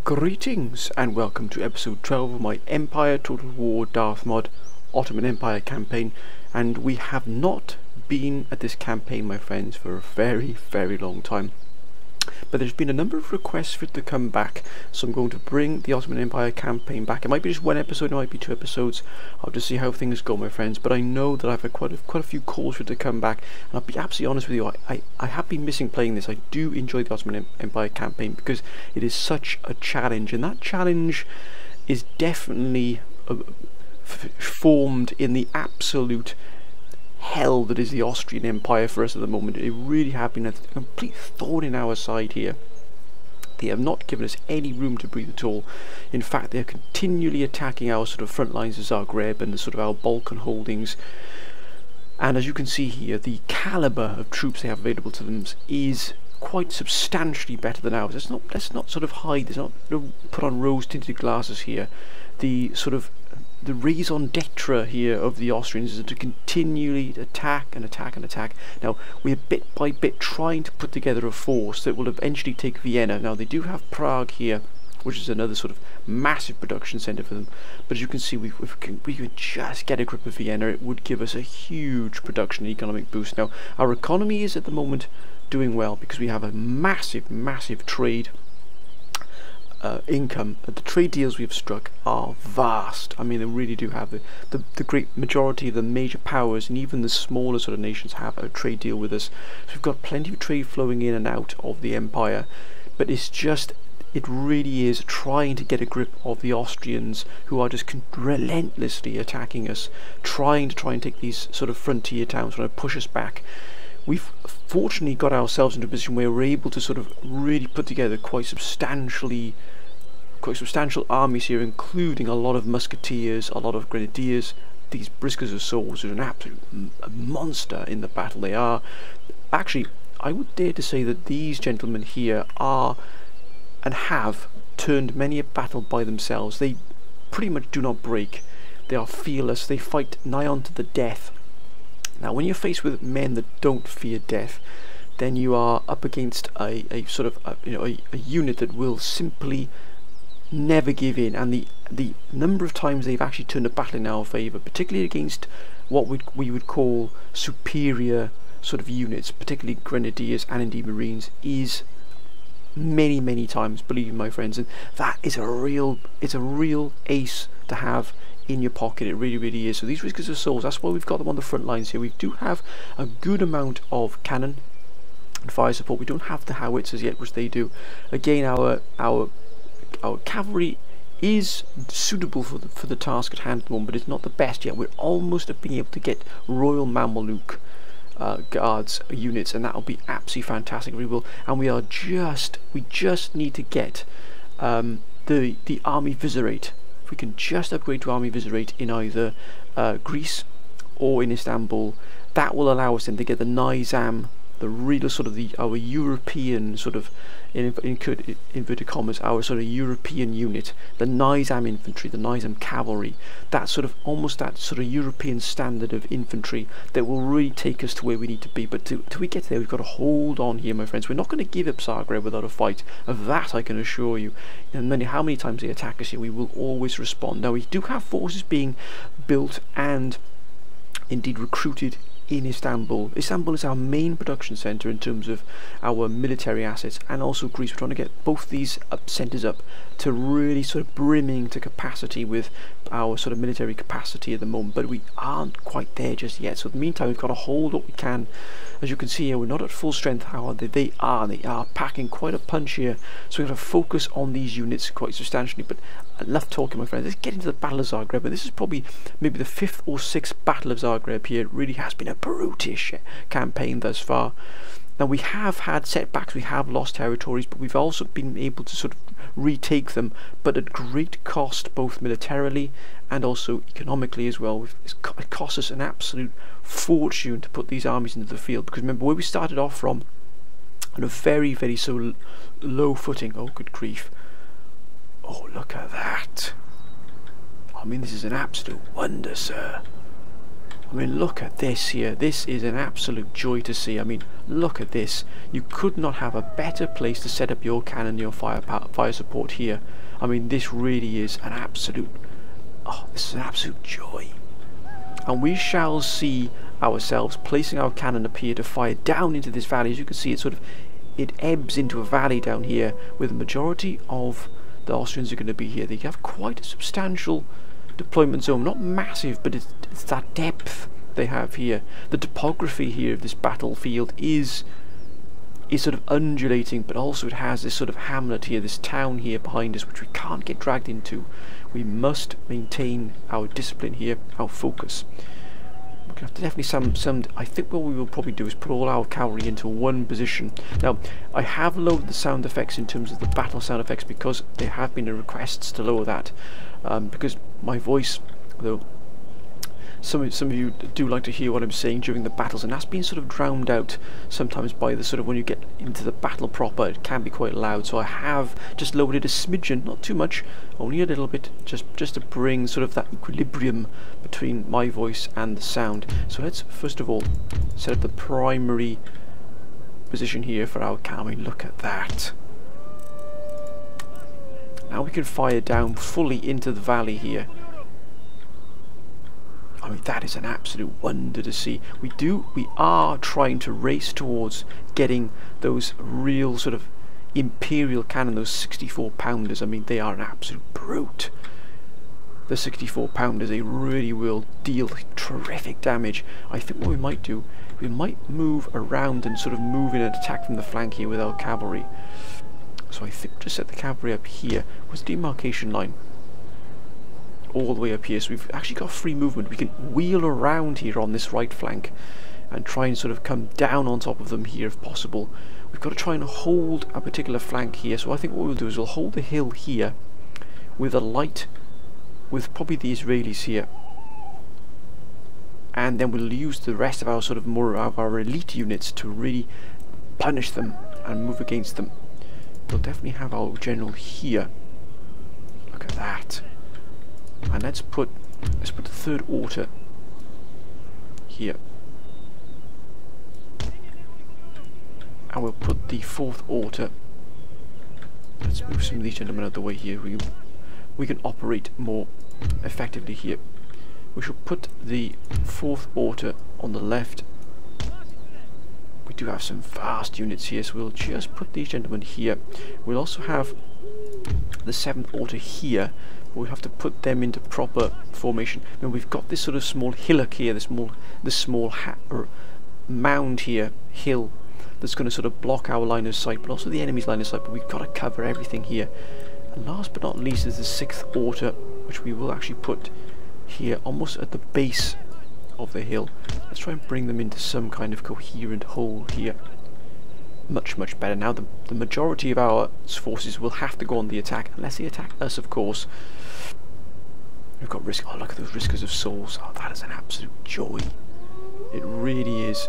Greetings and welcome to episode 12 of my Empire Total War Darth mod Ottoman Empire campaign, and we have not been at this campaign, my friends, for a very long time. But there's been a number of requests for it to come back, so I'm going to bring the Ottoman Empire campaign back. It might be just one episode, it might be 2 episodes. I'll just see how things go, my friends. But I know that I've had quite a few calls for it to come back, and I'll be absolutely honest with you, I have been missing playing this. I do enjoy the Ottoman Empire campaign because it is such a challenge, and that challenge is definitely formed in the absolute hell that is the Austrian Empire for us at the moment. It really has been a complete thorn in our side here. They have not given us any room to breathe at all. In fact, they are continually attacking our sort of front lines of Zagreb and the sort of our Balkan holdings. And as you can see here, the caliber of troops they have available to them is quite substantially better than ours. Let's not sort of hide. Let's not put on rose-tinted glasses here. The raison d'etre here of the Austrians is to continually attack and attack and attack. Now, we're bit by bit trying to put together a force that will eventually take Vienna. Now, they do have Prague here, which is another sort of massive production centre for them. But as you can see, we could just get a grip of Vienna. It would give us a huge production and economic boost. Now, our economy is at the moment doing well because we have a massive trade income. The trade deals we've struck are vast. I mean, they really do have the great majority of the major powers and even the smaller sort of nations have a trade deal with us. So we've got plenty of trade flowing in and out of the empire, but it really is trying to get a grip of the Austrians, who are just relentlessly attacking us, trying to take these sort of frontier towns, trying to push us back. We've fortunately got ourselves into a position where we're able to sort of really put together quite substantial armies here, including a lot of musketeers, a lot of grenadiers. These briskers of swords are an absolute monster in the battle. They are actually, I would dare to say that these gentlemen here are and have turned many a battle by themselves. They pretty much do not break. They are fearless. They fight nigh on to the death. Now, when you're faced with men that don't fear death, then you are up against a unit that will simply never give in. And the number of times they've actually turned a battle in our favour, particularly against what we would call superior sort of units, particularly grenadiers and indeed marines, is many times, believe me, my friends. And that is a real ace to have in your pocket. It really is. So these Briskers of Swords, that's why we've got them on the front lines here. We do have a good amount of cannon and fire support. We don't have the howitzers yet, which they do. Again, our cavalry is suitable for the task at hand at the moment, but it's not the best yet. We're almost at being able to get Royal Mameluke guards units, and that'll be absolutely fantastic. We will, and we just need to get the army viserate. If we can just upgrade to army viserate in either Greece or in Istanbul, that will allow us then to get the Nizam, the real sort of our European sort of, in inverted commas, our sort of European unit, the Nizam infantry, the Nizam cavalry, that sort of almost that sort of European standard of infantry that will really take us to where we need to be. But till we get there, we've got to hold on here, my friends. We're not going to give up Zagreb without a fight. Of that I can assure you. And then how many times they attack us here, we will always respond. Now, we do have forces being built and indeed recruited in Istanbul. Istanbul is our main production centre in terms of our military assets, and also Greece. We're trying to get both these centres up to really sort of brimming to capacity with our sort of military capacity at the moment, but we aren't quite there just yet. So in the meantime, we've got to hold what we can. As you can see here, we're not at full strength. However, they are packing quite a punch here, so we've got to focus on these units quite substantially. But enough talking, my friends. Let's get into the Battle of Zagreb. And this is probably maybe the 5th or 6th Battle of Zagreb here. It really has been a brutish campaign thus far. Now, we have had setbacks, we have lost territories, but we've also been able to sort of retake them, but at great cost, both militarily and also economically as well. It cost us an absolute fortune to put these armies into the field, because remember where we started off from, on a very so low footing. Oh, good grief. Oh, look at that. I mean, this is an absolute wonder, sir. I I mean, look at this here. This is an absolute joy to see. I mean, look at this. You could not have a better place to set up your cannon, your fire support here. I mean, this really is an absolute... oh, this is an absolute joy. And we shall see ourselves placing our cannon up here to fire down into this valley. As you can see, it ebbs into a valley down here, where the majority of the Austrians are going to be here. They have quite a substantial deployment zone, not massive, but it's that depth they have here. The topography here of this battlefield is sort of undulating, but also it has this sort of hamlet here, this town here behind us, which we can't get dragged into. We must maintain our discipline here, our focus. We're going to have to definitely I think what we will probably do is put all our cavalry into one position. Now, I have lowered the sound effects in terms of the battle sound effects, because there have been requests to lower that, because my voice, though some of you do like to hear what I'm saying during the battles, and that's been sort of drowned out sometimes by the sort of, when you get into the battle proper, it can be quite loud. So I have just lowered it a smidgen, not too much, only a little bit, just to bring sort of that equilibrium between my voice and the sound. So let's first of all set up the primary position here for our cannon. Look at that. Now we can fire down fully into the valley here. I mean, that is an absolute wonder to see. We are trying to race towards getting those real sort of imperial cannon, those 64-pounders. I mean, they are an absolute brute. The 64-pounders, they really will deal terrific damage. I think what we might do, we might move around and sort of move in and attack from the flank here with our cavalry. So I think just set the cavalry up here. What's the demarcation line? All the way up here, so we've actually got free movement. We can wheel around here on this right flank and try and sort of come down on top of them here if possible. We've got to try and hold a particular flank here, so I think what we'll do is we'll hold the hill here with a light, with probably the Israelis here, and then we'll use the rest of our sort of more of our elite units to really punish them and move against them. We'll definitely have our general here. Look at that. And let's put the third order here, and we'll put the fourth order. Let's move some of these gentlemen out of the way here. We can operate more effectively here. We shall put the fourth order on the left. We do have some vast units here, so we'll just put these gentlemen here. We'll also have the seventh order here. We'll have to put them into proper formation. And we've got this sort of small hillock here, this small mound here, hill, that's going to sort of block our line of sight, but also the enemy's line of sight. But we've got to cover everything here. And last but not least is the sixth order, which we will actually put here, almost at the base of the hill. Let's try and bring them into some kind of coherent whole here. Much better. Now the majority of our forces will have to go on the attack, unless they attack us, of course. We've got risk. Oh, look at those riskers of souls. Oh, that is an absolute joy. It really is.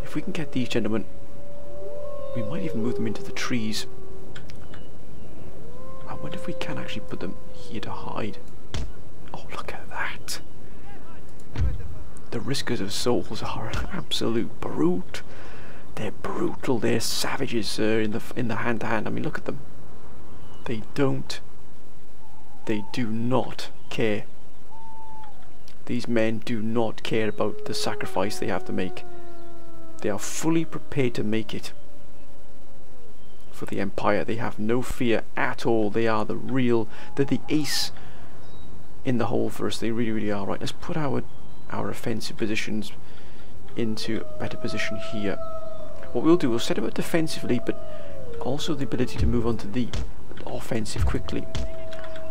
If we can get these gentlemen, we might even move them into the trees. I wonder if we can actually put them here to hide. Oh, look at that. The riskers of souls are an absolute brute. They're brutal, they're savages in the hand-to-hand. I mean, look at them. They do not care. These men do not care about the sacrifice they have to make. They are fully prepared to make it for the Empire. They have no fear at all. They are they're the ace in the hole for us. They really are. Right, let's put our offensive positions into a better position here. What we'll do, we'll set them up defensively, but also the ability to move on to the offensive quickly.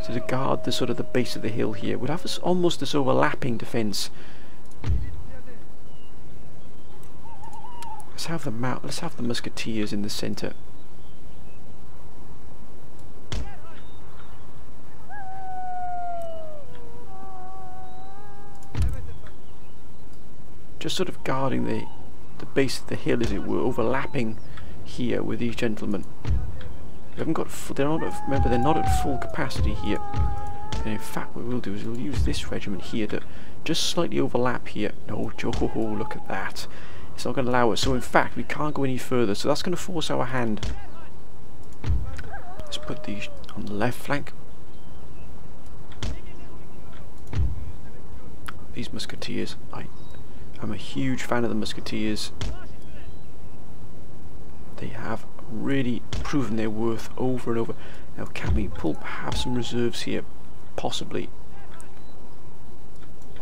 So to guard the sort of the base of the hill here, we'll have this almost this overlapping defence. Let's have the musketeers in the centre. Just sort of guarding the base of the hill, as it were, overlapping here with these gentlemen. We haven't got. Remember, they're not at full capacity here. And in fact what we'll do is we'll use this regiment here to just slightly overlap here. No, oh, look at that. It's not going to allow us. So in fact we can't go any further. So that's going to force our hand. Let's put these on the left flank. These musketeers, I'm a huge fan of the musketeers. They have really proven their worth over and over. Now can we pull perhaps some reserves here? Possibly.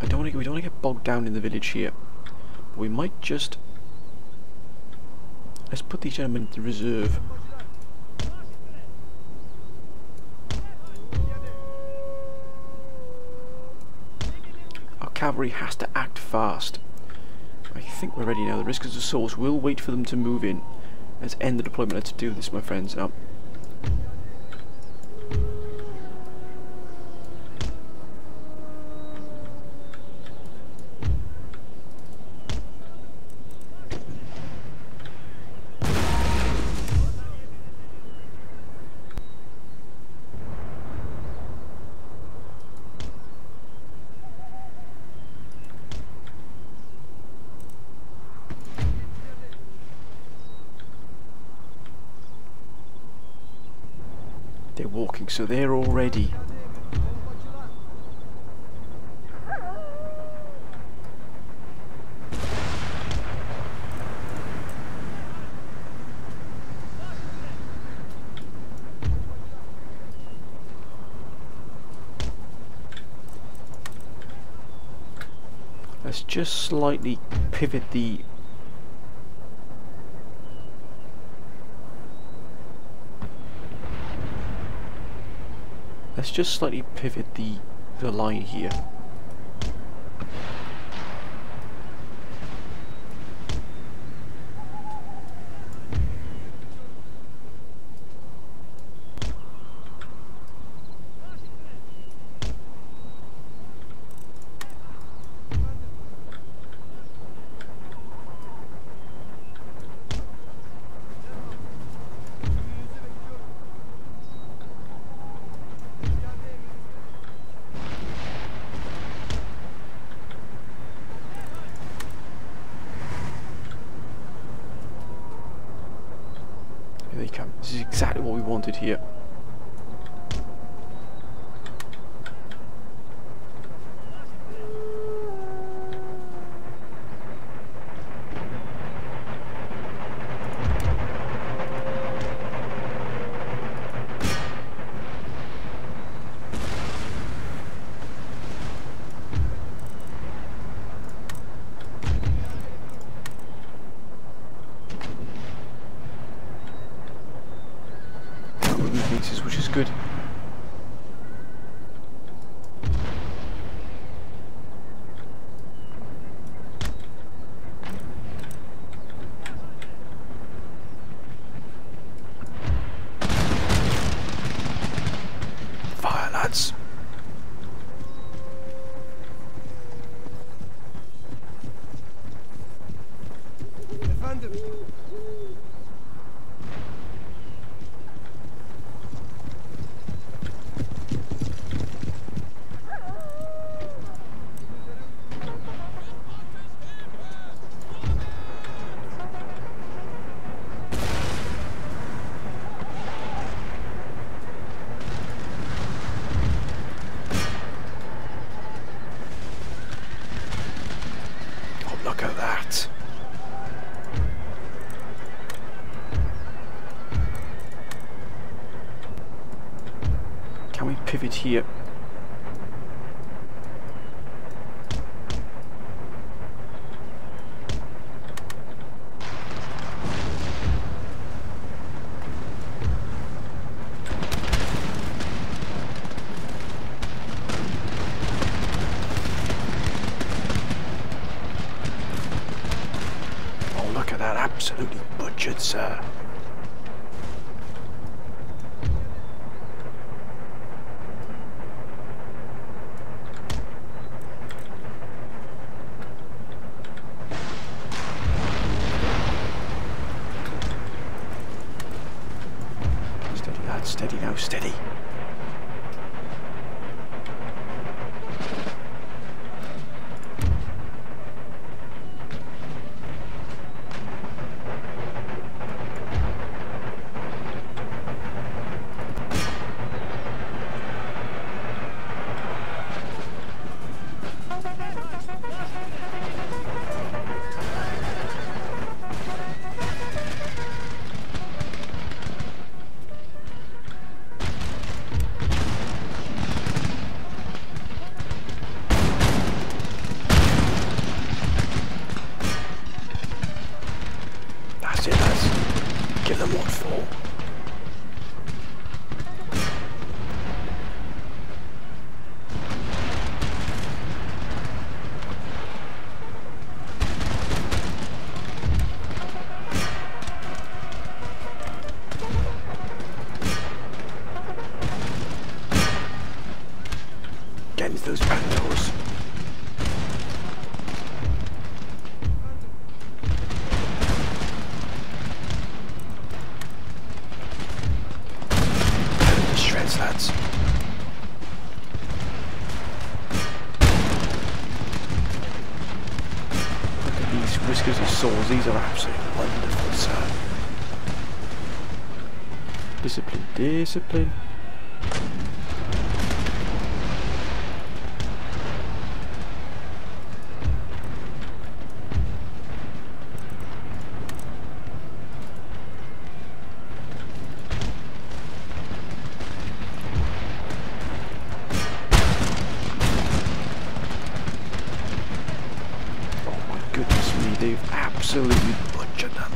We don't want to get bogged down in the village here. But we might just... Let's put these gentlemen into reserve. Our cavalry has to act fast. I think we're ready now. The risk is the source. We'll wait for them to move in. Let's end the deployment. Let's do this, my friends. Now, they're walking, so they're all ready. Let's just slightly pivot the... Let's just slightly pivot the line here. Here they come. This is exactly what we wanted here. Which is good. Fire, lads. Look at that. Can we pivot here? Absolutely butchered, sir. Steady, lads, steady now, steady. these are absolutely wonderful, sir. Discipline, discipline. They've absolutely butchered them.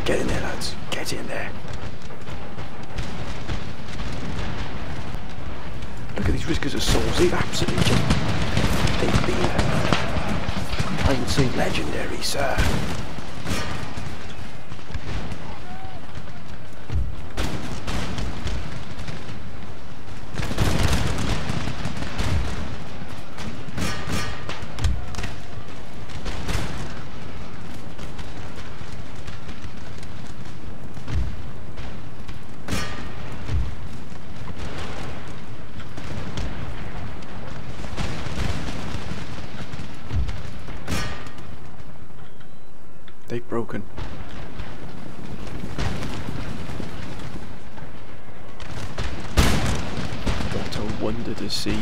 Get in there, lads. Get in there. Look at these Riskers of Souls. They've absolutely just... They've been... I would say legendary, sir. They've broken. What a wonder to see.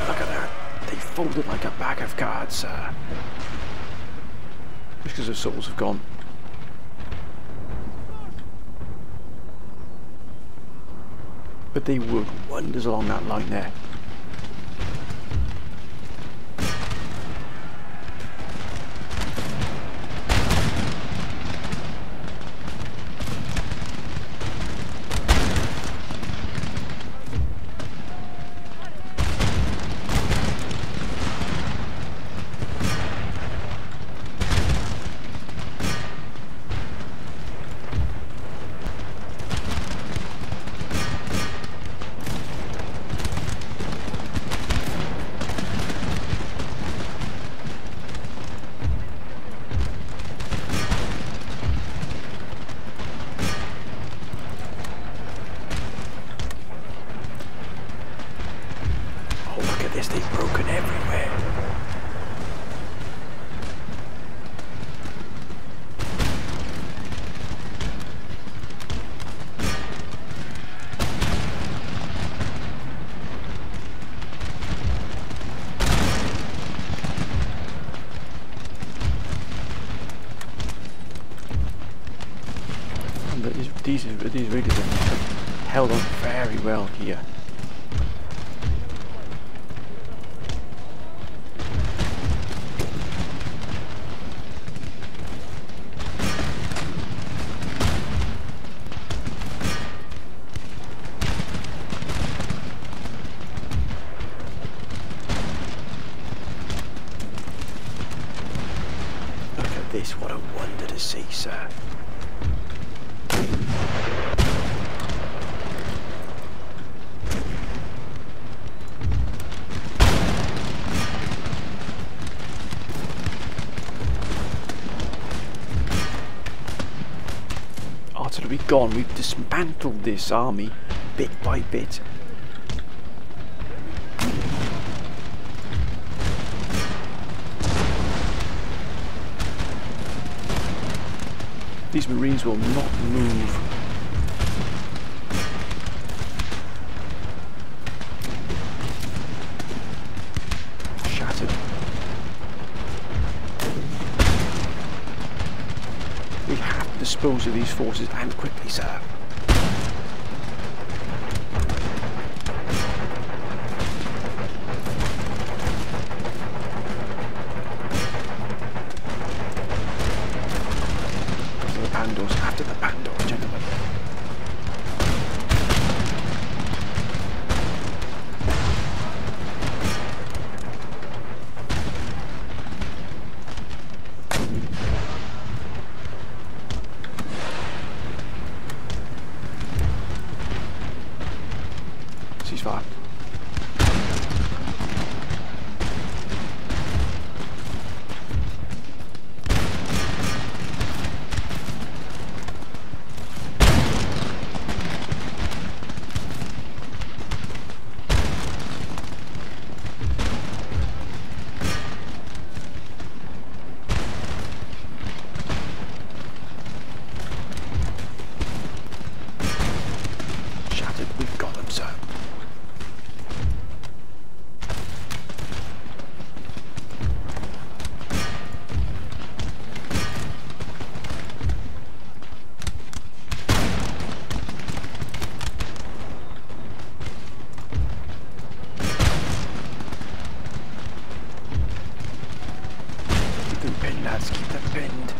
Look at that. They folded like a pack of cards, sir. Just because the souls have gone. But they work wonders along that line there. They've broken everywhere. And these really have held on very well here. This, what a wonder to see, sir. Artillery gone. We've dismantled this army bit by bit. These Marines will not move. Shattered. We have to dispose of these forces, and quickly, sir. shatter the back door, gentlemen. Ceasefire. We've got them, sir. Keep them pinned, lads, keep them pinned.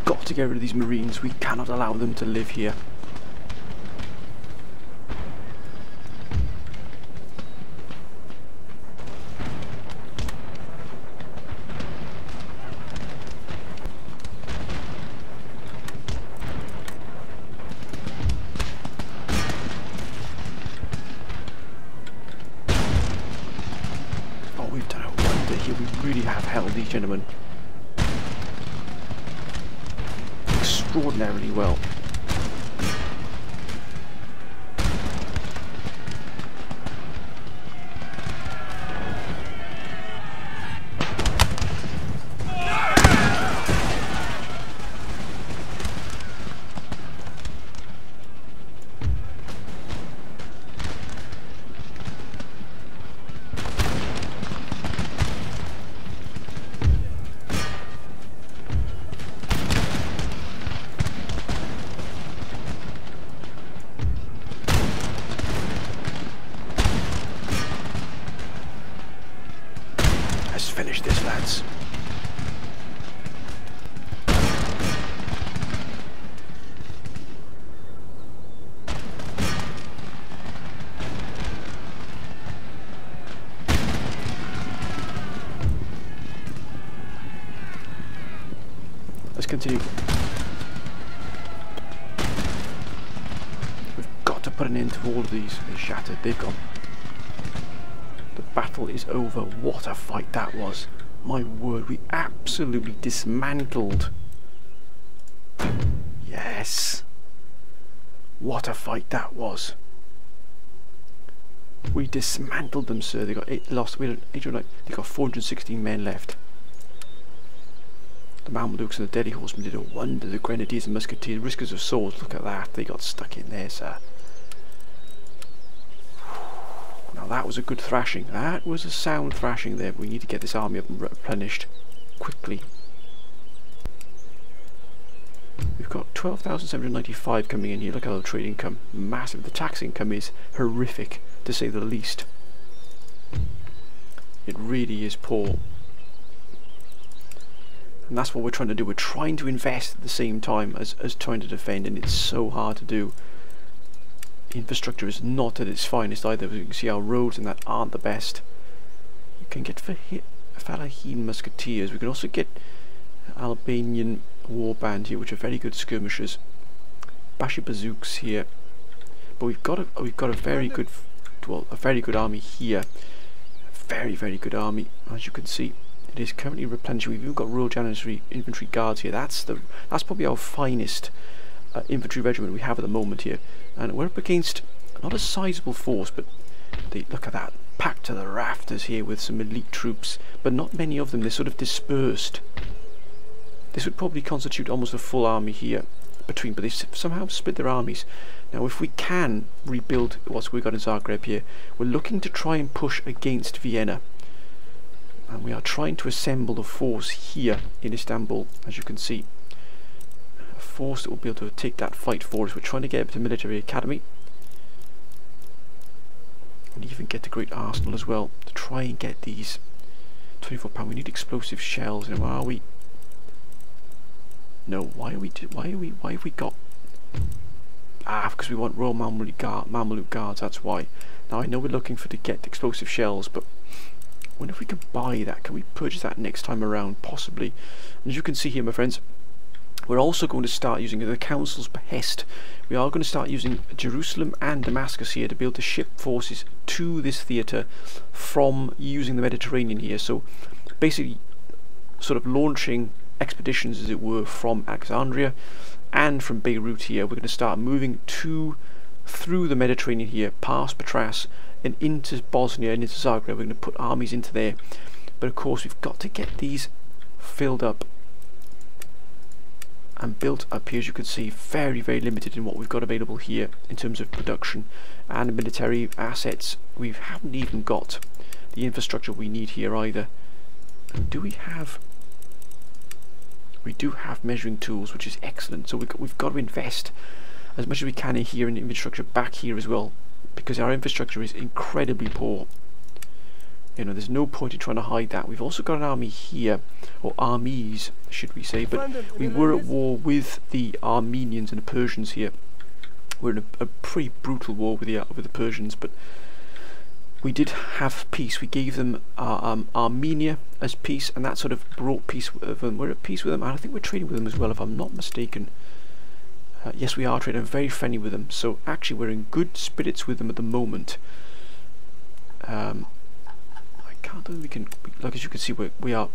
Got to get rid of these Marines. We cannot allow them to live here. Oh, we've done a wonder here. We really have held these gentlemen extraordinarily well. Let's finish this, lads. Let's continue. We've got to put an end to all of these. They're shattered. They've gone. The battle is over. What a fight that was. My word, we absolutely dismantled. Yes. What a fight that was. We dismantled them, sir. They got they got 416 men left. The Mamelukes and the Deadly Horsemen did a wonder. The Grenadiers and Musketeers, Riskers of Swords, look at that. They got stuck in there, sir. Now that was a good thrashing. That was a sound thrashing there. We need to get this army up and replenished quickly. We've got 12,795 coming in here. Look at the trade income. Massive. The tax income is horrific, to say the least. It really is poor. And that's what we're trying to do. We're trying to invest at the same time as trying to defend, and it's so hard to do. Infrastructure is not at its finest either. You can see our roads and that aren't the best. You can get Falahin Musketeers. We can also get Albanian Warband here, which are very good skirmishers. Bashi Bazooks here. But we've got a very good, well, a very good army here. A very good army, as you can see. It is currently replenishing. We've even got Royal Janissary Infantry Guards here. That's probably our finest infantry regiment we have at the moment here, and we're up against not a sizable force, but look at that, packed to the rafters here with some elite troops, but not many of them. They're sort of dispersed. This would probably constitute almost a full army here between, but they somehow split their armies. Now if we can rebuild what we've got in Zagreb here, we're looking to try and push against Vienna. And we are trying to assemble a force here in Istanbul, as you can see. A force that will be able to take that fight for us. We're trying to get up to military academy. And even get the Great Arsenal as well, to try and get these £24. We need explosive shells. And where are we? No, why have we got... Ah, because we want Royal Mamluk Guards, that's why. Now I know we're looking to get explosive shells, but I wonder if we can buy that. Can we purchase that next time around? Possibly. And as you can see here, my friends, we're also going to start using, at the Council's behest, we are going to start using Jerusalem and Damascus here to be able to ship forces to this theatre from using the Mediterranean here. So basically sort of launching expeditions, as it were, from Alexandria and from Beirut here. We're going to start moving through the Mediterranean here, past Patras and into Bosnia and into Zagreb. We're going to put armies into there, but of course we've got to get these filled up and built up here. As you can see, very, very limited in what we've got available here in terms of production and military assets. We haven't even got the infrastructure we need here either. And do we have... We do have measuring tools, which is excellent. So we've got to invest as much as we can in here in infrastructure back here as well, because our infrastructure is incredibly poor. You know, there's no point in trying to hide that. We've also got an army here, or armies, should we say, but we were at war with the Armenians and the Persians here. We're in a pretty brutal war with the Persians, but we did have peace. We gave them Armenia as peace, and that sort of brought peace with them. We're at peace with them, and I think we're trading with them as well, if I'm not mistaken. Yes, we are trading. I'm very friendly with them, so actually we're in good spirits with them at the moment. I can't think we can. Like, as you can see, we are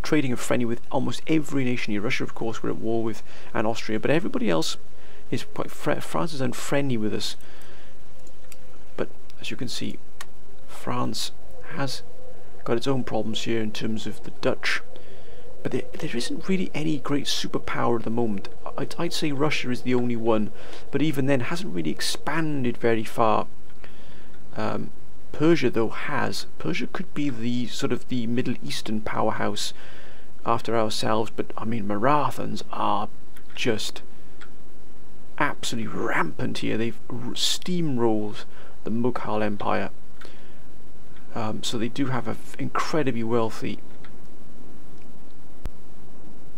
trading and friendly with almost every nation here. Russia, of course, we're at war with, and Austria, but everybody else is quite. France is unfriendly with us. But as you can see, France has got its own problems here in terms of the Dutch. But there isn't really any great superpower at the moment. I'd say Russia is the only one, but even then hasn't really expanded very far. Persia, though, has. Persia could be the sort of the Middle Eastern powerhouse after ourselves, but I mean, Marathons are just absolutely rampant here. They've steamrolled the Mughal Empire, so they do have an incredibly wealthy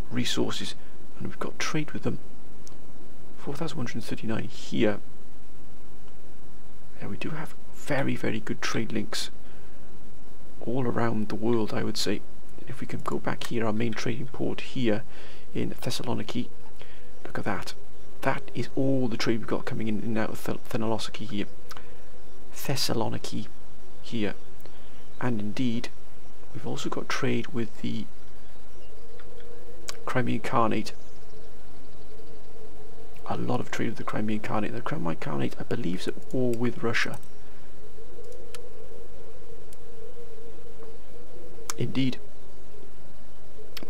resources, and we've got trade with them. 4,139 here. Yeah, we do have very, very good trade links all around the world, I would say. If we can go back here, our main trading port here in Thessaloniki, look at that. That is all the trade we've got coming in and out of Thessaloniki here. Thessaloniki here. And indeed, we've also got trade with the Crimean Khanate. A lot of trade with the Crimean Khanate. The Crimean Khanate, I believe, is at war with Russia. Indeed.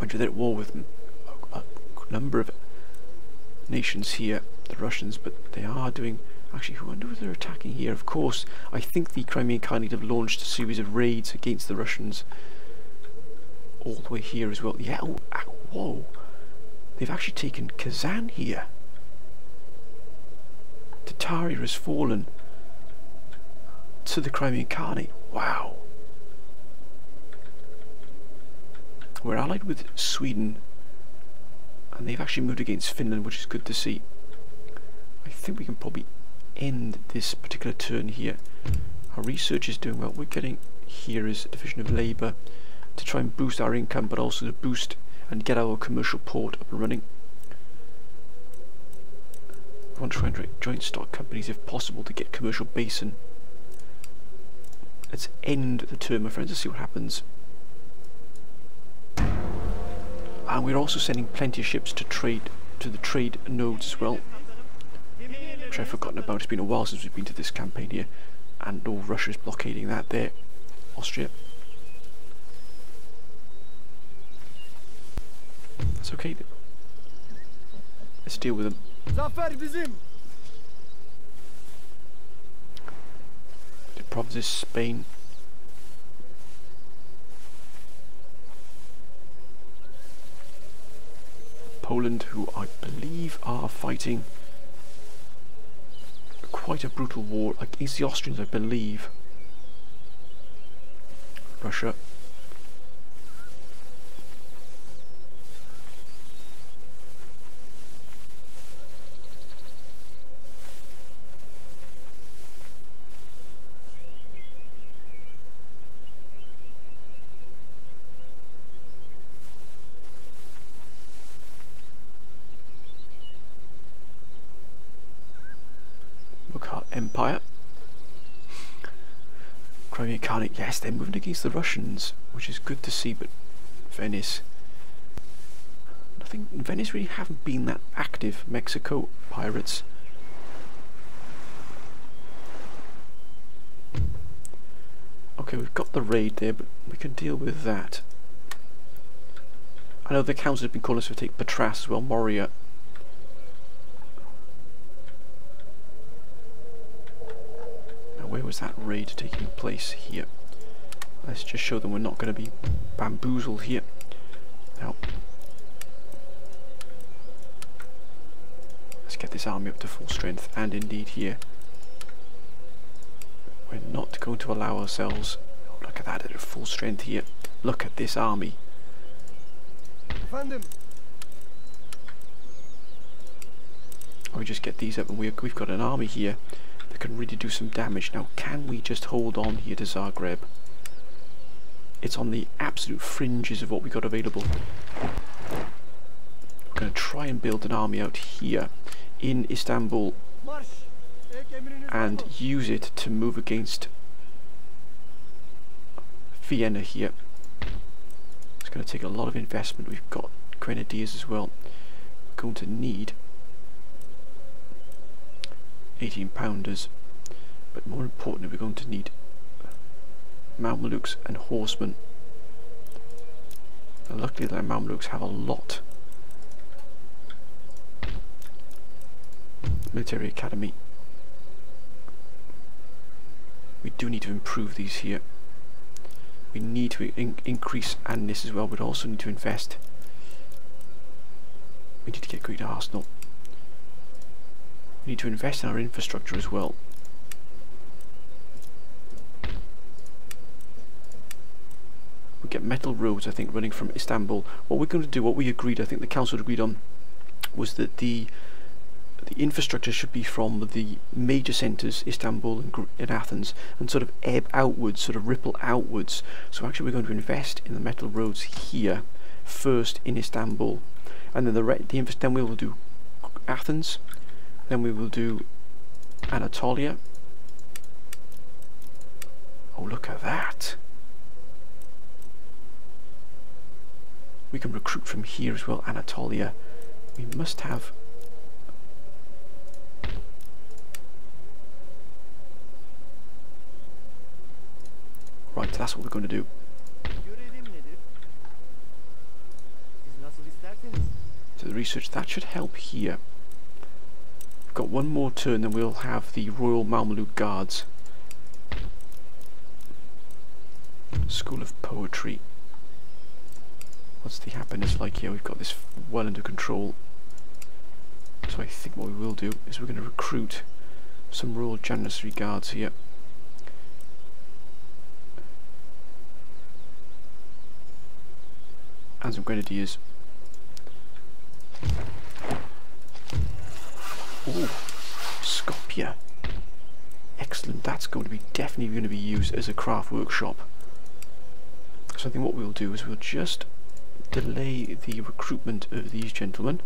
Mind you, they're at war with a number of nations here, the Russians, but they are doing... Actually, I wonder if they're attacking here. Of course, I think the Crimean Khanate have launched a series of raids against the Russians all the way here as well. Yeah, oh, whoa. They've actually taken Kazan here. Tataria has fallen to the Crimean Khanate. Wow. We're allied with Sweden, and they've actually moved against Finland, which is good to see. I think we can probably end this particular turn here. Our research is doing well. We're getting here is a division of labour to try and boost our income, but also to boost and get our commercial port up and running. We want to try and joint stock companies if possible to get commercial basin. Let's end the turn, my friends, and see what happens. And we're also sending plenty of ships to trade to the trade nodes as well, which I've forgotten about. It's been a while since we've been to this campaign here, and oh, Russia's blockading that there. Austria. That's okay. Let's deal with them. The province is Spain. Poland, who I believe are fighting quite a brutal war against the Austrians, I believe. Russia. Empire. Crimean Khanate, yes, they're moving against the Russians, which is good to see, but Venice. I think Venice really haven't been that active. Mexico, pirates. Okay, we've got the raid there, but we can deal with that. I know the council have been calling us to take Patras as well, Moria. Where was that raid taking place? Here. Let's just show them we're not going to be bamboozled here. Now, let's get this army up to full strength, and indeed here. We're not going to allow ourselves... Oh, look at that at full strength here. Look at this army. Find We just get these up and we've got an army here that can really do some damage. Now, can we just hold on here to Zagreb? It's on the absolute fringes of what we got available. We're going to try and build an army out here in Istanbul and use it to move against Vienna here. It's going to take a lot of investment. We've got grenadiers as well. We're going to need 18-pounders, but more importantly we're going to need Mamluks and horsemen. And luckily the Mamluks have a lot. Military academy. We do need to improve these here. We need to increase and this as well, but also need to invest. We need to get great arsenal. We need to invest in our infrastructure as well. We get metal roads, I think, running from Istanbul. What we're going to do, what we agreed, I think the council agreed on, was that the infrastructure should be from the major centres, Istanbul and Athens, and sort of ebb outwards, sort of ripple outwards. So actually we're going to invest in the metal roads here first in Istanbul, and then then we will do Athens. Then we will do Anatolia. Oh, look at that. We can recruit from here as well, Anatolia. We must have... Right, that's what we're going to do. So the research, that should help here. Got one more turn, then we'll have the Royal Mamluk Guards. School of Poetry. What's the happiness like here? We've got this well under control. So I think what we will do is we're going to recruit some Royal Janissary Guards here. And some Grenadiers. Oh, Skopje. Excellent, that's going to be definitely going to be used as a craft workshop. So I think what we'll do is we'll just delay the recruitment of these gentlemen,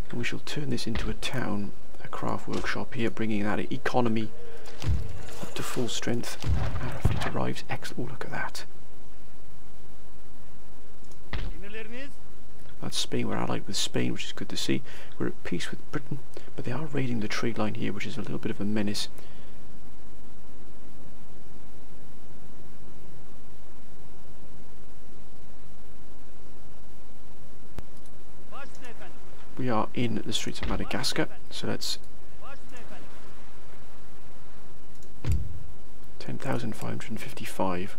and we shall turn this into a town, a craft workshop here, bringing that economy up to full strength. And our fleet arrives. Excellent, oh, look at that. That's Spain. We're allied with Spain, which is good to see. We're at peace with Britain, but they are raiding the trade line here, which is a little bit of a menace. We are in the streets of Madagascar, so let's 10,555.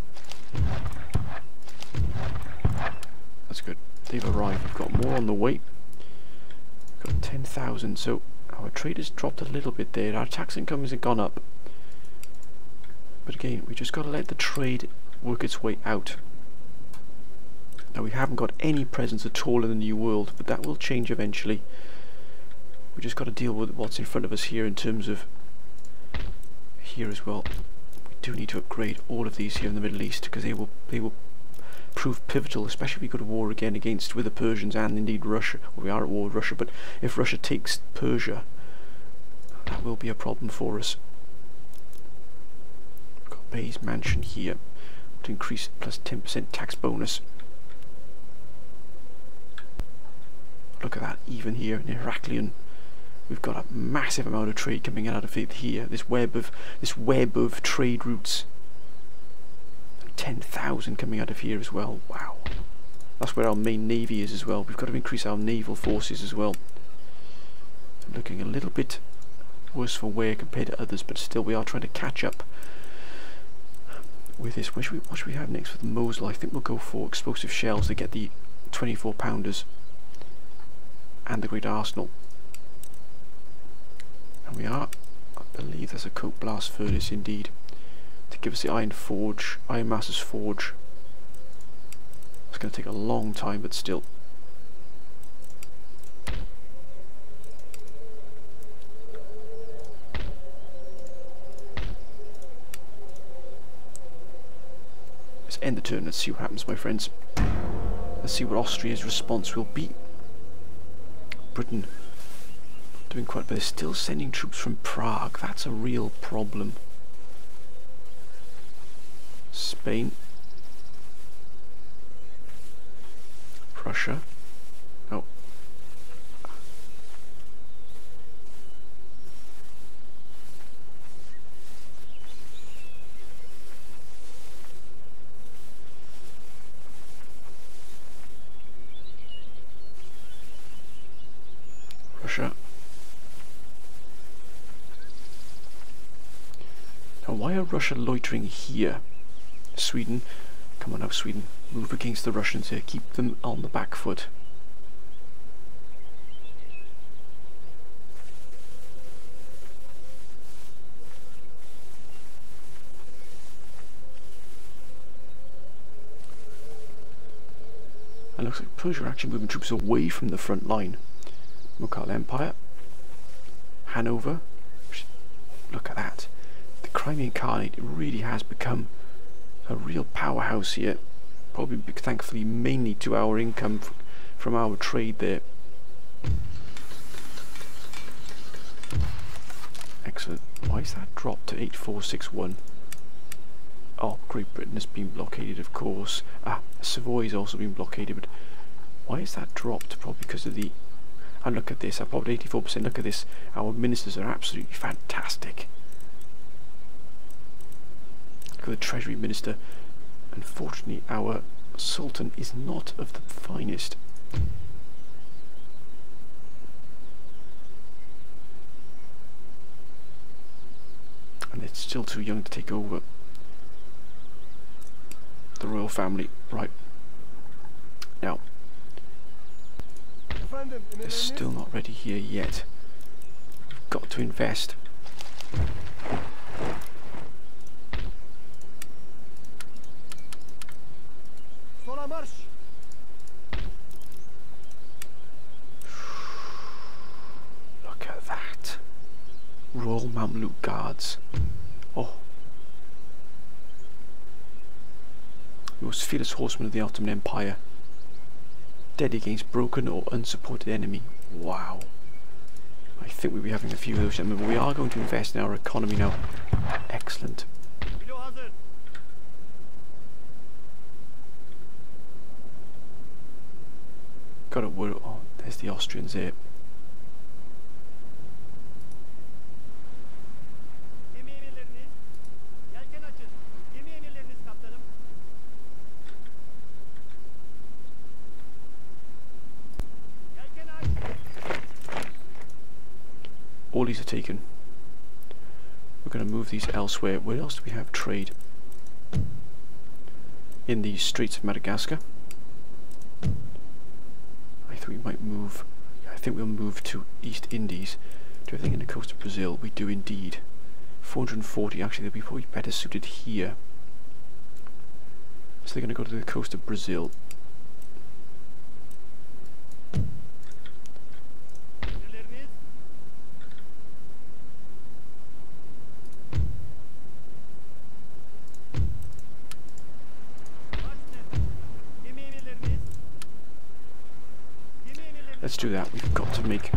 That's good. They've arrived. We've got more on the way. Got 10,000, so our trade has dropped a little bit there. Our tax income hasn't gone up. But again, we just got to let the trade work its way out. Now we haven't got any presence at all in the New World, but that will change eventually. We just got to deal with what's in front of us here in terms of here as well. We do need to upgrade all of these here in the Middle East because they will prove pivotal, especially if we go to war again with the Persians and indeed Russia. Well, we are at war with Russia, but if Russia takes Persia, that will be a problem for us. We've got Bay's Mansion here to increase plus 10% tax bonus. Look at that, even here in Heraklion, we've got a massive amount of trade coming out of it here. This web of trade routes. 10,000 coming out of here as well. Wow, that's where our main navy is as well. We've got to increase our naval forces as well. Looking a little bit worse for wear compared to others, but still we are trying to catch up with this. What should we have next with Mosul? I think we'll go for explosive shells to get the 24 pounders and the Great Arsenal. And we are, I believe there's a coke blast furnace indeed, to give us the Iron Master's Forge. It's going to take a long time, but still. Let's end the turn, let's see what happens, my friends. Let's see what Austria's response will be. Britain doing quite, but they're still sending troops from Prague. That's a real problem. Spain, Russia, oh, Russia. Now why are Russia loitering here? Sweden, come on now Sweden, move against the Russians here, keep them on the back foot. And looks like Persia are actually moving troops away from the front line. Mughal Empire, Hanover, look at that. The Crimean Khanate really has become a real powerhouse here, probably thankfully mainly to our income from our trade there. Excellent. Why is that dropped to 8461? Oh, Great Britain has been blockaded, of course. Savoy's also been blockaded, but why is that dropped? Probably because of the... And look at this, I popped 84%, look at this. Our ministers are absolutely fantastic. The Treasury Minister. Unfortunately, our Sultan is not of the finest. And it's still too young to take over the royal family. Right. Now, they're still not ready here yet. We've got to invest. Look at that. Royal Mamluk Guards. Oh. The most fearless horsemen of the Ottoman Empire. Dead against broken or unsupported enemy. Wow. I think we'll be having a few of those, gentlemen, but we are going to invest in our economy now. Excellent. Got it. Oh, there's the Austrians there. All these are taken. We're going to move these elsewhere. Where else do we have trade? In the Straits of Madagascar. I think we might move. I think think we'll move to East Indies. Do everything in the coast of Brazil. We do indeed. 440, actually they'll be probably better suited here. So they're going to go to the coast of Brazil. Let's do that. We've got to make...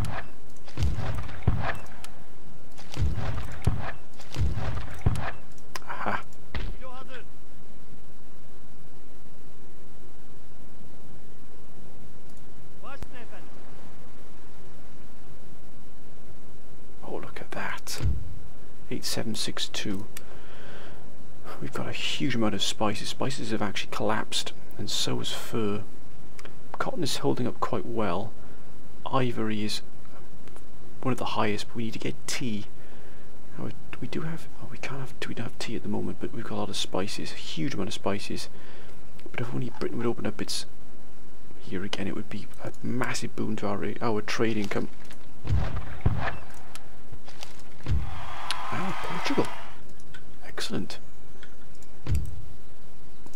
Aha. Oh, look at that. 8762. We've got a huge amount of spices. Spices have actually collapsed, and so has fur. Cotton is holding up quite well. Ivory is one of the highest, but we need to get tea. We do have, oh, we don't have tea at the moment, but we've got a lot of spices, a huge amount of spices. But if only Britain would open up its, here again, it would be a massive boon to our trade income. Ah, Portugal. Excellent.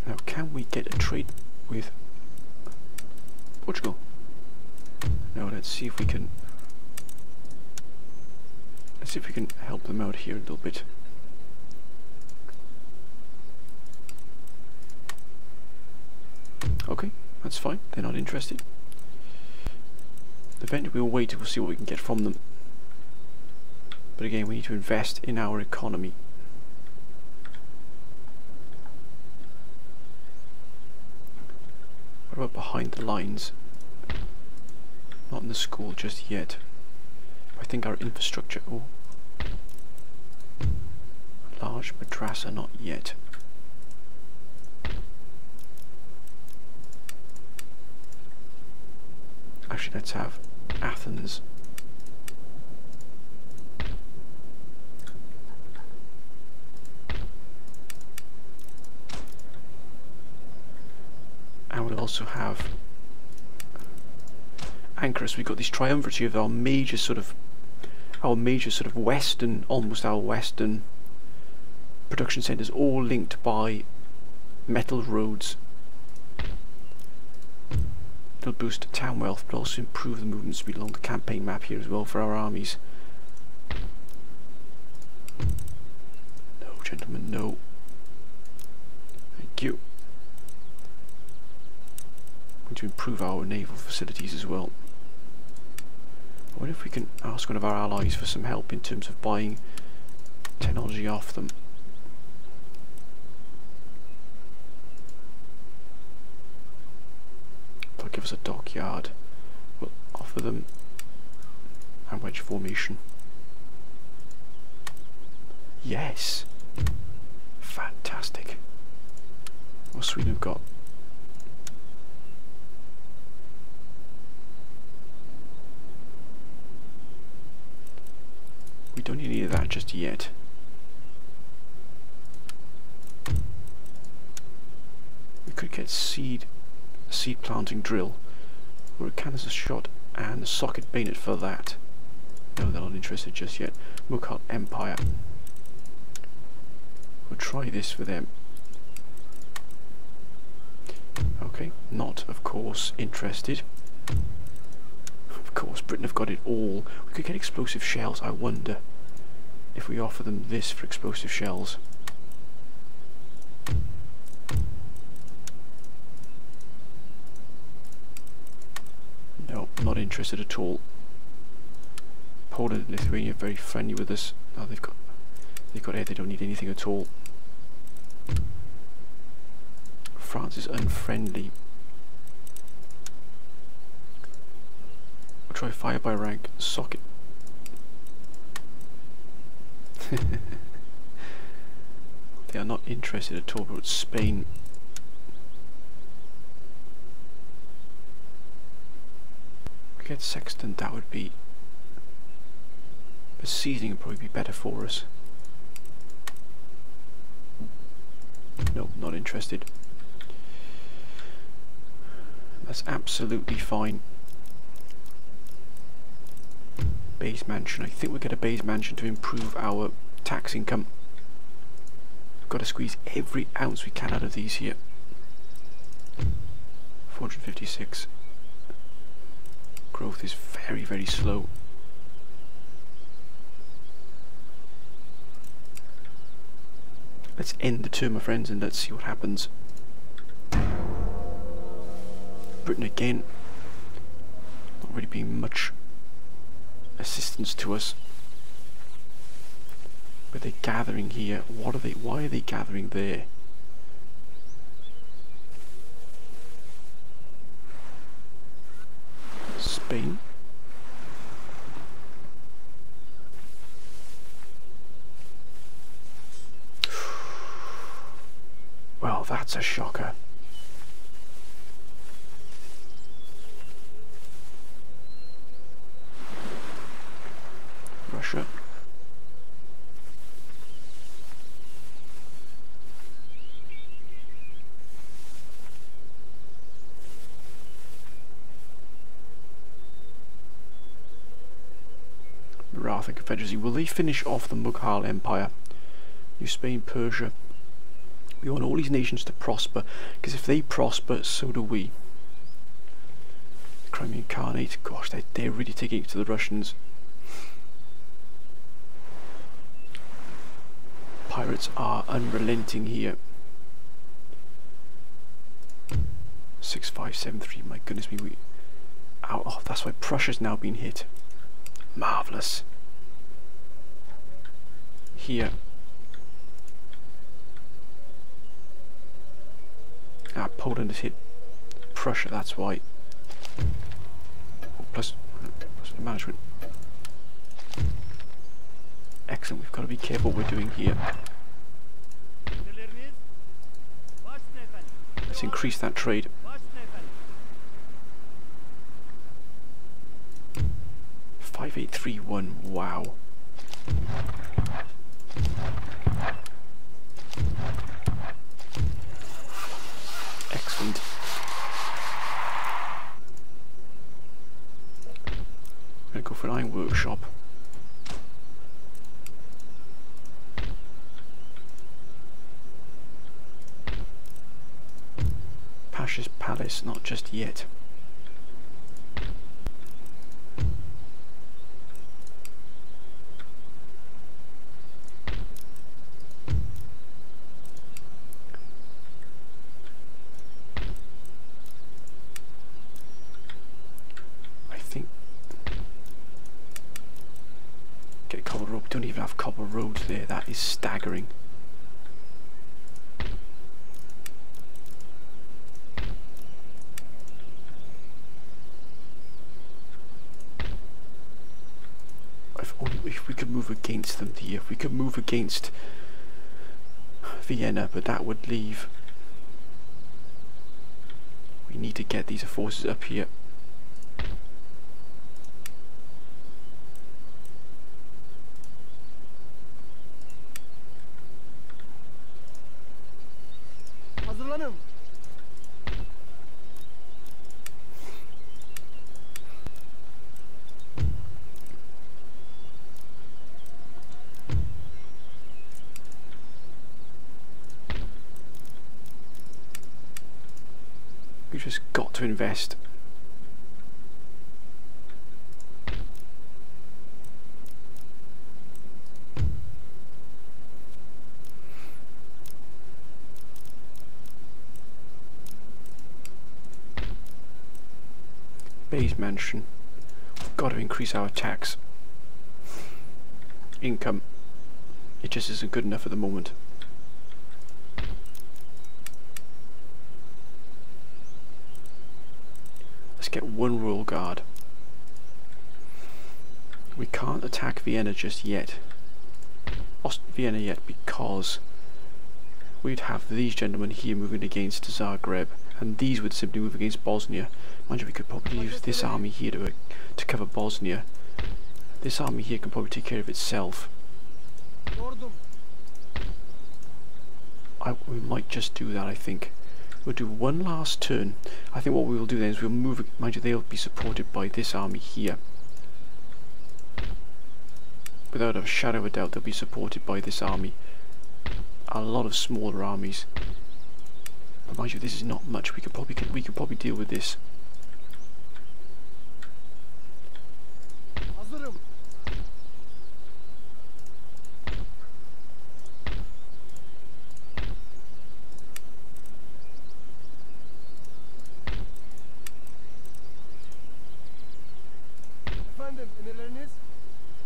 Now, can we get a trade with Portugal? Now let's see if we can help them out here a little bit. Okay, that's fine. They're not interested. Eventually we'll wait and we'll see what we can get from them. But again, we need to invest in our economy. What about behind the lines? Not in the school just yet. I think our infrastructure... Oh. Large madrasa, not yet. Actually, let's have Athens. And we'll also have Anchorus. We've got this triumvirate of our major sort of western, almost our western production centres, all linked by metal roads. It'll boost town wealth, but also improve the movement speed along the campaign map here as well for our armies. No, gentlemen, no. Thank you. We need to improve our naval facilities as well. I wonder if we can ask one of our allies for some help in terms of buying technology off them. They'll give us a dockyard. We'll offer them a wedge formation. Yes! Fantastic. What's Sweden have got? We don't need any of that just yet. We could get seed planting drill, or a canister shot and a socket bayonet for that. No, they're not interested just yet. Mughal Empire. We'll try this for them. Okay, not of course interested. Of course, Britain have got it all. We could get explosive shells. I wonder if we offer them this for explosive shells. No, not interested at all. Poland and Lithuania are very friendly with us. Oh, they've got air. They don't need anything at all. France is unfriendly. We'll try fire by rank. Socket. They are not interested at all, but Spain. Get Sextant, that would be... Besieging would probably be better for us. No, not interested. That's absolutely fine. Base mansion. I think we'll get a base mansion to improve our tax income. We've got to squeeze every ounce we can out of these here. 456. Growth is very, very slow. Let's end the term, my friends, and let's see what happens. Britain again, not really being much assistance to us. But they're gathering here. What are they? Why are they gathering there? Spain. Well, that's a shocker. Russia. Maratha Confederacy. Will they finish off the Mughal Empire? New Spain, Persia. We want all these nations to prosper, because if they prosper, so do we. Crimean Khanate, gosh, they're really taking it to the Russians. Pirates are unrelenting here. 6573, my goodness me, oh, that's why Prussia's now been hit. Marvellous. Here. Poland has hit Prussia, that's why. Oh, plus the management. Excellent, we've got to be careful what we're doing here. Let's increase that trade. $5831, wow. Excellent. I'm going to go for an iron workshop. Pasha's Palace, not just yet. Don't even have copper roads there. That is staggering. If we could move against them here, if we could move against Vienna, but that would leave. We need to get these forces up here. We've just got to invest. Base mansion. We've got to increase our tax income. It just isn't good enough at the moment. Let's get one Royal Guard. We can't attack Vienna just yet. Vienna yet, because we'd have these gentlemen here moving against Zagreb, and these would simply move against Bosnia. Mind you, we could probably use this army here to cover Bosnia. This army here can probably take care of itself. We might just do that, I think. We'll do one last turn. I think what we will do then is we'll move, mind you, they'll be supported by this army here. without a shadow of a doubt they'll be supported by this army. A lot of smaller armies. But mind you, this is not much. We could probably deal with this.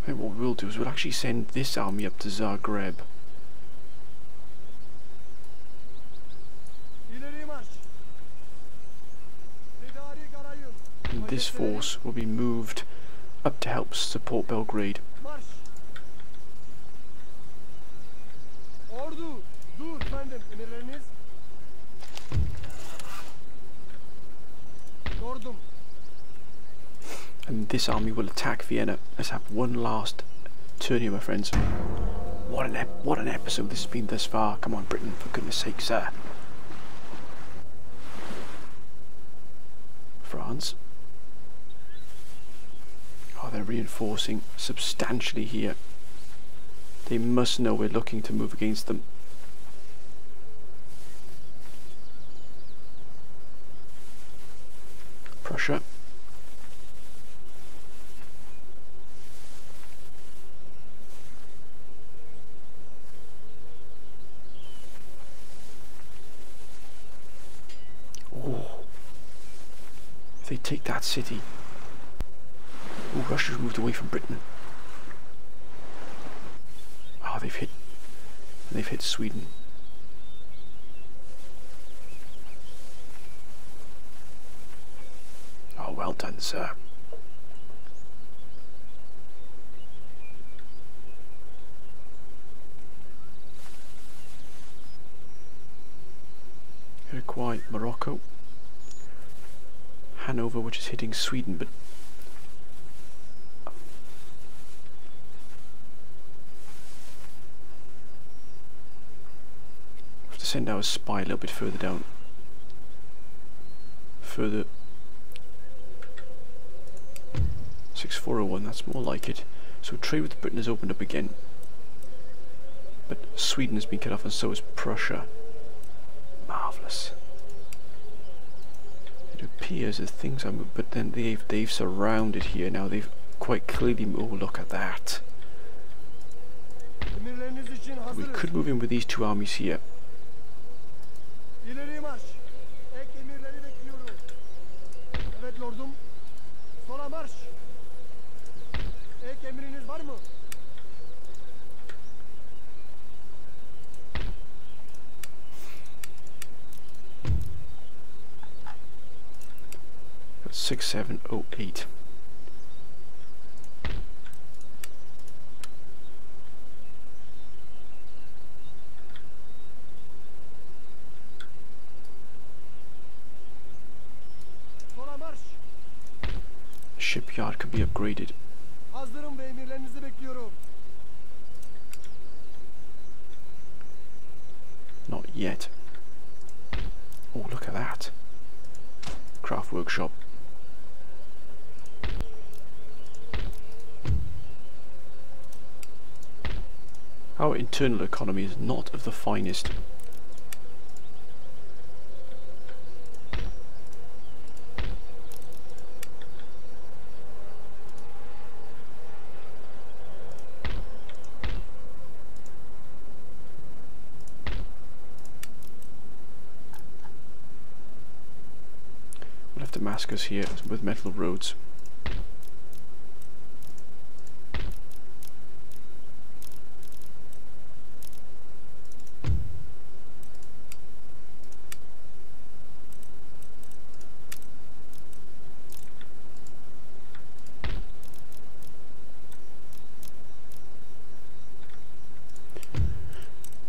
And what we'll do is we'll actually send this army up to Zagreb. And this force will be moved up to help support Belgrade. And this army will attack Vienna. Let's have one last turn here, my friends. What an episode this has been thus far. Come on, Britain, for goodness sake, sir. France. Oh, they're reinforcing substantially here. They must know we're looking to move against them. Prussia. They take that city. Oh, Russia's moved away from Britain. Oh, they've hit Sweden. Oh, well done, sir. Uruguay, Morocco. Hanover, which is hitting Sweden, but we have to send our spy a little bit further down. Further. 6401, that's more like it. So trade with Britain has opened up again. But Sweden has been cut off, and so is Prussia. Marvellous. It appears as things are moving, but then they've surrounded here now. They've quite clearly. Oh, look at that! We could move in with these two armies here. That's 6708. Shipyard could be upgraded. Not yet. Oh, look at that. Craft workshop. Our internal economy is not of the finest. We'll have Damascus here with metal roads.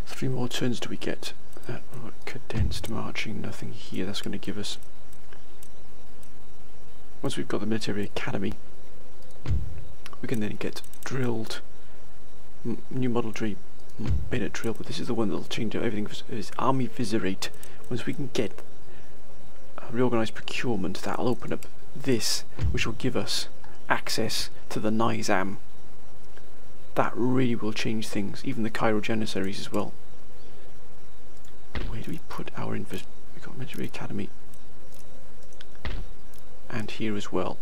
Three more turns do we get? Condensed marching, nothing here. That's going to give us... Once we've got the military academy, we can then get drilled, new model tree, bayonet drill, but this is the one that will change everything. Is army viscerate. Once we can get reorganised procurement, that'll open up this, which will give us access to the Nizam. that really will change things, even the Cairo Janissaries as well. Where do we put our we've got Military Academy, and here as well.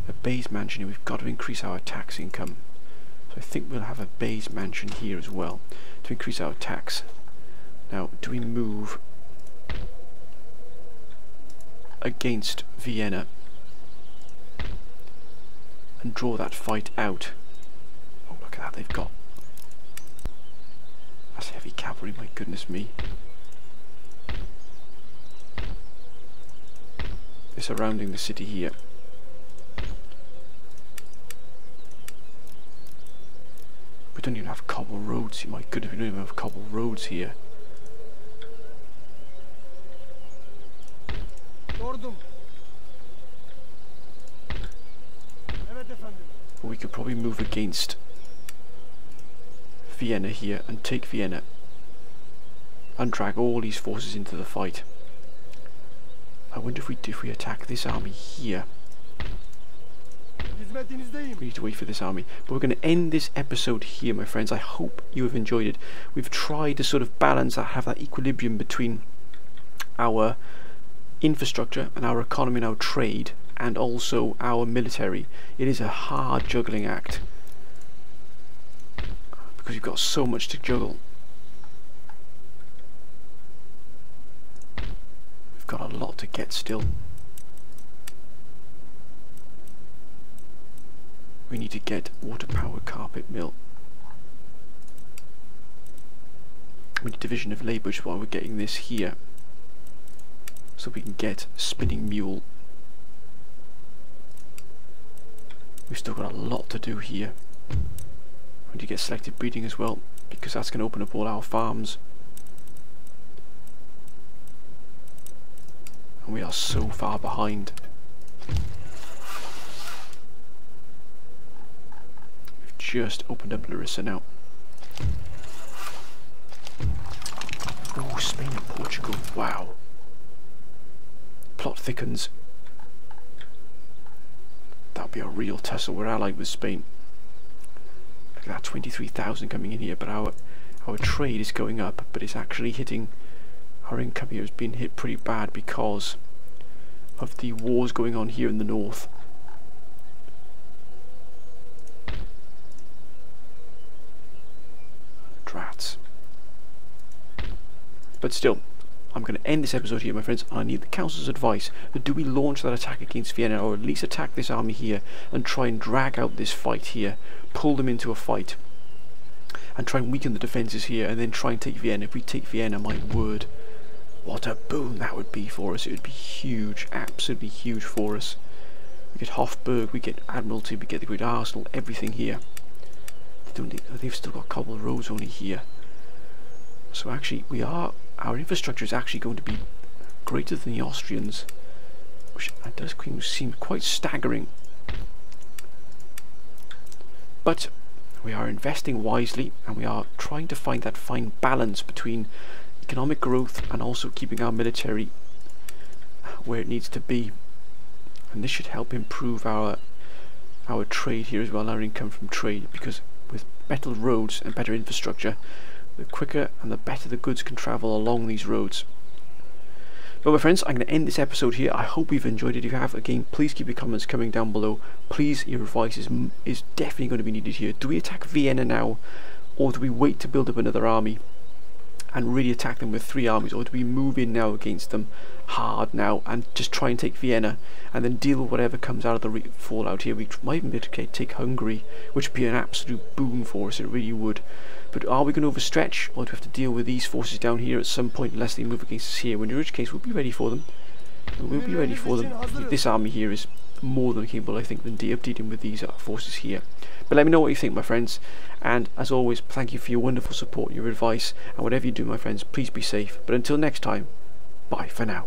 A base mansion here. We've got to increase our tax income, so I think we'll have a base mansion here as well to increase our tax. Now, do we move against Vienna and draw that fight out? Oh, look at that, they've got... That's heavy cavalry, my goodness me. They're surrounding the city here. We don't even have cobble roads, my goodness, we don't even have cobble roads here. But we could probably move against Vienna here and take Vienna and drag all these forces into the fight. I wonder if we attack this army here. We need to wait for this army. But we're going to end this episode here, my friends. I hope you have enjoyed it. We've tried to sort of balance that, have that equilibrium between our infrastructure and our economy and our trade, and also our military. It is a hard juggling act because you've got so much to juggle. We've got a lot to get still. We need to get water power carpet mill. We need division of labour, which is why we're getting this here, so we can get spinning mule. We've still got a lot to do here. We need to get selective breeding as well, because that's going to open up all our farms. And we are so far behind. We've just opened up Larissa now. Oh, Spain and Portugal, wow. Plot thickens. That'll be a real tussle. We're allied with Spain. Look at that, 23,000 coming in here, but our trade is going up, but it's actually hitting, our income here has been hit pretty bad because of the wars going on here in the north. Drats. But still, I'm going to end this episode here, my friends. I need the council's advice. Do we launch that attack against Vienna, or at least attack this army here and try and drag out this fight here, pull them into a fight, and try and weaken the defences here, and then try and take Vienna? If we take Vienna, my word, what a boon that would be for us. It would be huge, absolutely huge for us. We get Hofburg, we get Admiralty, we get the Great Arsenal, everything here. They've still got cobble roads only here. So actually, our infrastructure is actually going to be greater than the Austrians, which does seem quite staggering. But we are investing wisely, and we are trying to find that fine balance between economic growth and also keeping our military where it needs to be. And this should help improve our trade here as well, our income from trade, because with better roads and better infrastructure, the quicker and the better the goods can travel along these roads. But my friends, I'm going to end this episode here. I hope you've enjoyed it. If you have, again, please keep your comments coming down below. Please, your advice is definitely going to be needed here. Do we attack Vienna now, or do we wait to build up another army and really attack them with 3 armies, or do we move in now against them hard now and just try and take Vienna and then deal with whatever comes out of the fallout here? We might even be able to take Hungary, which would be an absolute boon for us, it really would. But are we going to overstretch, or do we have to deal with these forces down here at some point unless they move against us here? In which case we'll be ready for them. We'll be ready for them. This army here is more than capable, I think, of dealing with these forces here. But let me know what you think, my friends, and as always, thank you for your wonderful support, your advice, and whatever you do, my friends, please be safe. But until next time, bye for now.